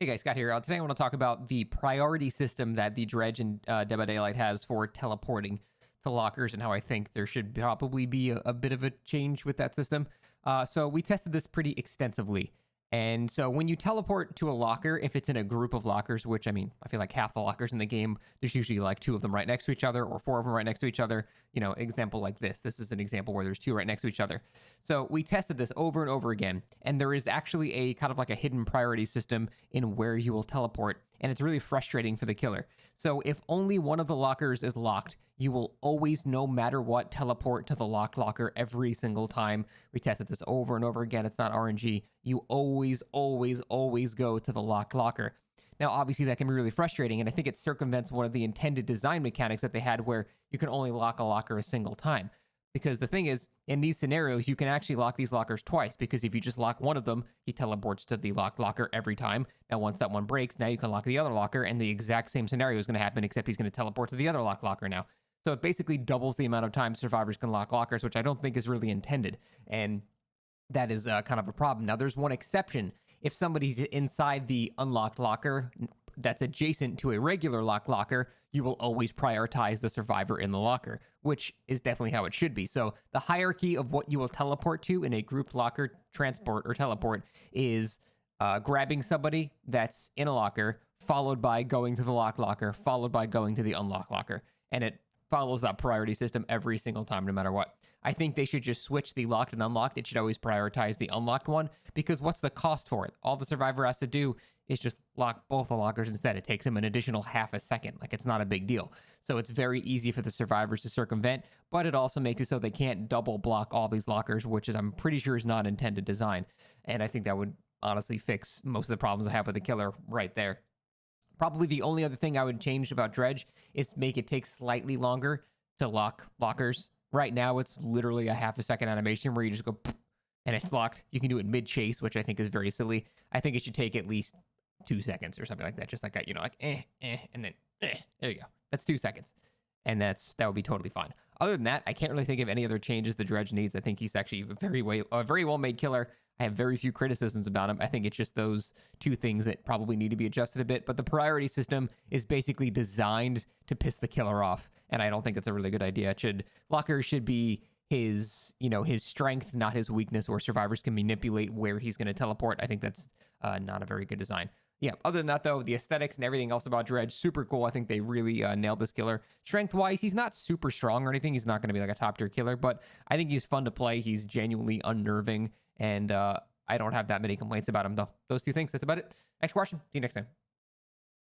Hey guys, Scott here. Today I want to talk about the priority system that the Dredge and Dead by Daylight has for teleporting to lockers and how I think there should probably be a bit of a change with that system. So we tested this pretty extensively. And so when you teleport to a locker, if it's in a group of lockers, which I mean, I feel like half the lockers in the game, there's usually like two of them right next to each other or four of them right next to each other. You know, example like this. This is an example where there's two right next to each other. So we tested this over and over again, and there is actually a kind of like a hidden priority system in where you will teleport, and it's really frustrating for the killer. So if only one of the lockers is locked, you will always, no matter what, teleport to the locked locker every single time. We tested this over and over again. It's not RNG. You always, always, always go to the locked locker. Now, obviously, that can be really frustrating, and I think it circumvents one of the intended design mechanics that they had where you can only lock a locker a single time. Because the thing is, in these scenarios, you can actually lock these lockers twice, because if you just lock one of them, he teleports to the locked locker every time. Now, once that one breaks, now you can lock the other locker, and the exact same scenario is going to happen, except he's going to teleport to the other locked locker now. So it basically doubles the amount of time survivors can lock lockers, which I don't think is really intended. And that is kind of a problem. Now, there's one exception. If somebody's inside the unlocked locker that's adjacent to a regular locked locker, you will always prioritize the survivor in the locker, which is definitely how it should be. So the hierarchy of what you will teleport to in a grouped locker transport or teleport is grabbing somebody that's in a locker, followed by going to the locked locker, followed by going to the unlocked locker. And it follows that priority system every single time, no matter what. I think they should just switch the locked and unlocked. It should always prioritize the unlocked one, because what's the cost for it? All the survivor has to do is just lock both the lockers instead. It takes him an additional half a second. Like, it's not a big deal. So it's very easy for the survivors to circumvent, but it also makes it so they can't double block all these lockers, which is, I'm pretty sure, is not intended design. And I think that would honestly fix most of the problems I have with the killer right there. Probably the only other thing I would change about Dredge is make it take slightly longer to lock lockers. Right now, it's literally a half a second animation where you just go and it's locked. You can do it mid-chase, which I think is very silly. I think it should take at least 2 seconds or something like that. Just like, like, and then, there you go. That's 2 seconds. And that would be totally fine. Other than that, I can't really think of any other changes the Dredge needs. I think he's actually a very well-made killer. I have very few criticisms about him. I think it's just those two things that probably need to be adjusted a bit. But the priority system is basically designed to piss the killer off, and I don't think that's a really good idea. Locker should be his strength, not his weakness, where survivors can manipulate where he's going to teleport. I think that's not a very good design. Yeah, other than that, though, the aesthetics and everything else about Dredge, super cool. I think they really nailed this killer. Strength-wise, he's not super strong or anything. He's not going to be like a top-tier killer, but I think he's fun to play. He's genuinely unnerving, and I don't have that many complaints about him, though. Those two things, that's about it. Next question. See you next time.